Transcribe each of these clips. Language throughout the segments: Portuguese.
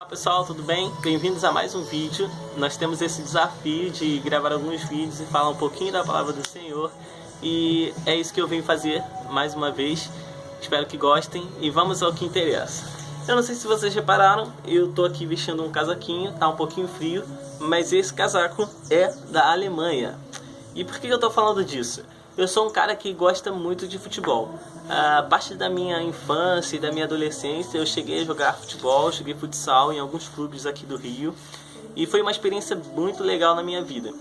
Olá pessoal, tudo bem? Bem-vindos a mais um vídeo. Nós temos esse desafio de gravar alguns vídeos e falar um pouquinho da palavra do Senhor. E é isso que eu venho fazer mais uma vez. Espero que gostem e vamos ao que interessa. Eu não sei se vocês repararam, eu tô aqui vestindo um casaquinho, tá um pouquinho frio, mas esse casaco é da Alemanha. E por que eu tô falando disso? Eu sou um cara que gosta muito de futebol. A parte da minha infância e da minha adolescência eu cheguei a jogar futebol, joguei futsal em alguns clubes aqui do Rio. E foi uma experiência muito legal na minha vida.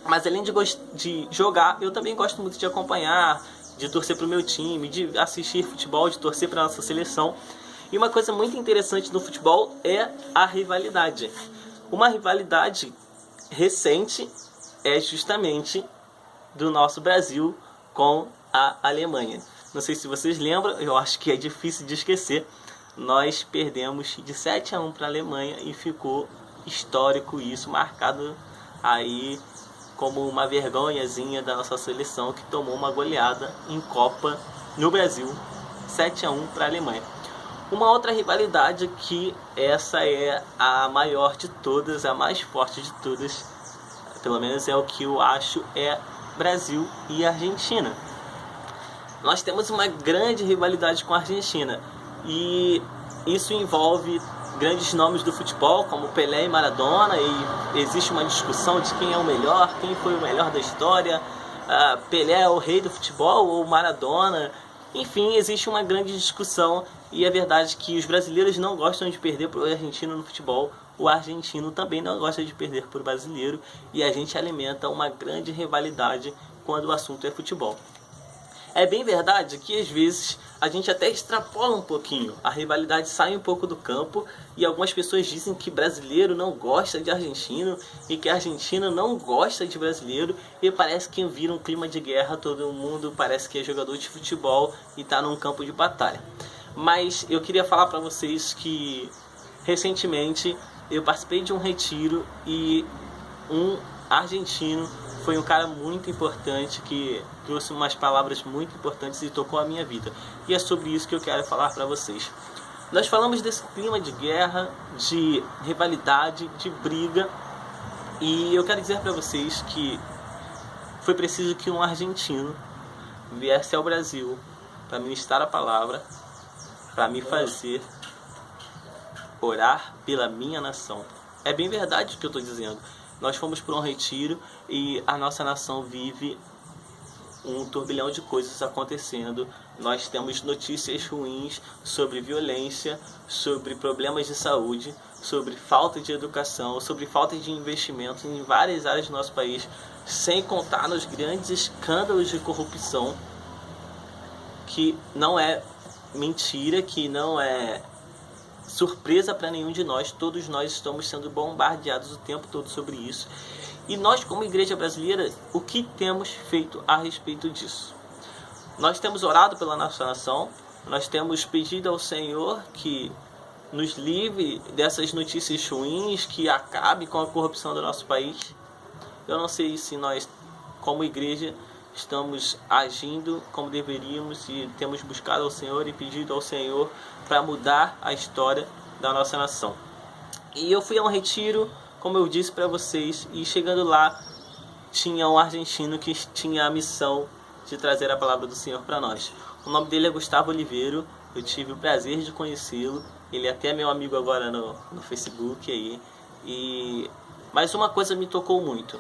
Mas além de jogar, eu também gosto muito de acompanhar, de torcer pro meu time, de assistir futebol, de torcer pra nossa seleção. E uma coisa muito interessante no futebol é a rivalidade. Uma rivalidade recente é justamente do nosso Brasil com a Alemanha. Não sei se vocês lembram, eu acho que é difícil de esquecer. Nós perdemos de 7-1 para a Alemanha e ficou histórico isso, marcado aí como uma vergonhazinha da nossa seleção que tomou uma goleada em Copa no Brasil, 7-1 para a Alemanha. Uma outra rivalidade que essa é a maior de todas, a mais forte de todas, pelo menos é o que eu acho, é Brasil e Argentina. Nós temos uma grande rivalidade com a Argentina e isso envolve grandes nomes do futebol como Pelé e Maradona, e existe uma discussão de quem é o melhor, quem foi o melhor da história. Pelé é o rei do futebol ou Maradona. Enfim, existe uma grande discussão e é verdade que os brasileiros não gostam de perder para o argentino no futebol. O argentino também não gosta de perder para o brasileiro e a gente alimenta uma grande rivalidade quando o assunto é futebol. É bem verdade que às vezes a gente até extrapola um pouquinho, a rivalidade sai um pouco do campo e algumas pessoas dizem que brasileiro não gosta de argentino e que argentino não gosta de brasileiro, e parece que vira um clima de guerra, todo mundo parece que é jogador de futebol e está num campo de batalha. Mas eu queria falar para vocês que recentemente eu participei de um retiro e um argentino foi um cara muito importante que trouxe umas palavras muito importantes e tocou a minha vida. E é sobre isso que eu quero falar para vocês. Nós falamos desse clima de guerra, de rivalidade, de briga, e eu quero dizer para vocês que foi preciso que um argentino viesse ao Brasil para ministrar a palavra, para me fazer orar pela minha nação. É bem verdade o que eu estou dizendo. Nós fomos para um retiro e a nossa nação vive um turbilhão de coisas acontecendo. Nós temos notícias ruins sobre violência, sobre problemas de saúde, sobre falta de educação, sobre falta de investimento em várias áreas do nosso país, sem contar nos grandes escândalos de corrupção, que não é mentira, que não é surpresa para nenhum de nós. Todos nós estamos sendo bombardeados o tempo todo sobre isso. E nós, como igreja brasileira, o que temos feito a respeito disso? Nós temos orado pela nossa nação, nós temos pedido ao Senhor que nos livre dessas notícias ruins, que acabe com a corrupção do nosso país. Eu não sei se nós, como igreja, estamos agindo como deveríamos e temos buscado ao Senhor e pedido ao Senhor para mudar a história da nossa nação. E eu fui a um retiro, como eu disse para vocês, e chegando lá tinha um argentino que tinha a missão de trazer a palavra do Senhor para nós. O nome dele é Gustavo Oliveiro, eu tive o prazer de conhecê-lo, ele é até meu amigo agora no Facebook aí. Mas uma coisa me tocou muito.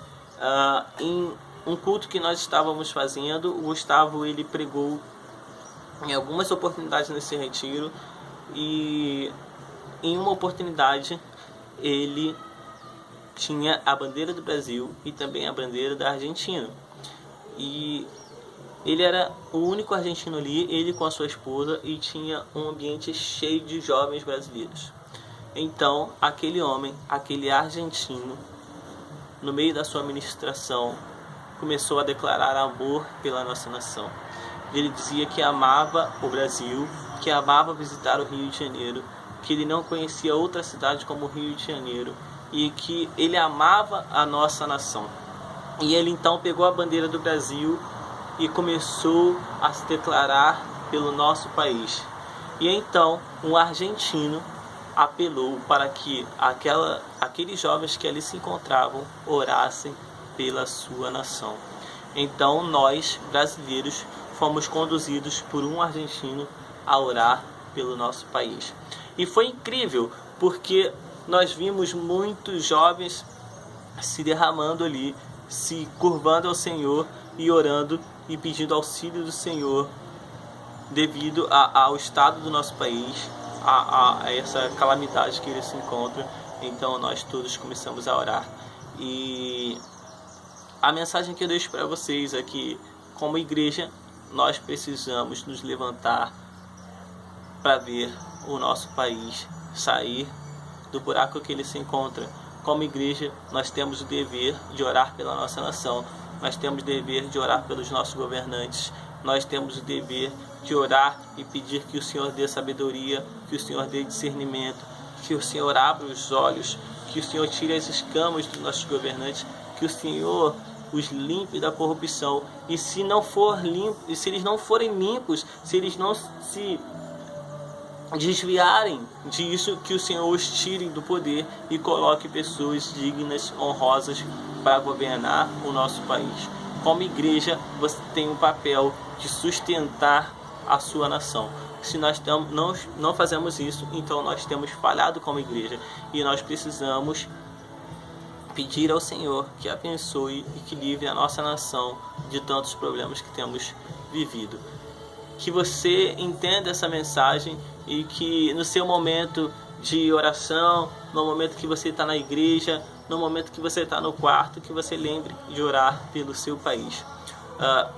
Em um culto que nós estávamos fazendo, o Gustavo ele pregou em algumas oportunidades nesse retiro, e em uma oportunidade ele tinha a bandeira do Brasil e também a bandeira da Argentina, e ele era o único argentino ali, ele com a sua esposa, e tinha um ambiente cheio de jovens brasileiros. Então aquele homem, aquele argentino, no meio da sua ministração, começou a declarar amor pela nossa nação. Ele dizia que amava o Brasil, que amava visitar o Rio de Janeiro, que ele não conhecia outra cidade como o Rio de Janeiro e que ele amava a nossa nação. E ele então pegou a bandeira do Brasil e começou a se declarar pelo nosso país. E então um argentino apelou para que aqueles jovens que ali se encontravam orassem pela sua nação. Então nós, brasileiros, fomos conduzidos por um argentino a orar pelo nosso país. E foi incrível, porque nós vimos muitos jovens se derramando ali, se curvando ao Senhor e orando e pedindo auxílio do Senhor devido ao estado do nosso país, a essa calamidade que ele se encontra. Então nós todos começamos a orar. E a mensagem que eu deixo para vocês é que, como igreja, nós precisamos nos levantar para ver o nosso país sair do buraco que ele se encontra. Como igreja, nós temos o dever de orar pela nossa nação, nós temos o dever de orar pelos nossos governantes, nós temos o dever de orar e pedir que o Senhor dê sabedoria, que o Senhor dê discernimento, que o Senhor abra os olhos, que o Senhor tire as escamas dos nossos governantes, que o Senhor os limpe da corrupção. E se não for limpo, e se eles não forem limpos, se eles não se desviarem disso, que o Senhor os tire do poder e coloque pessoas dignas, honrosas para governar o nosso país. Como igreja, você tem um papel de sustentar a sua nação. Se nós não fazemos isso, então nós temos falhado como igreja, e nós precisamos pedir ao Senhor que abençoe e que livre a nossa nação de tantos problemas que temos vivido. Que você entenda essa mensagem e que no seu momento de oração, no momento que você está na igreja, no momento que você está no quarto, que você lembre de orar pelo seu país.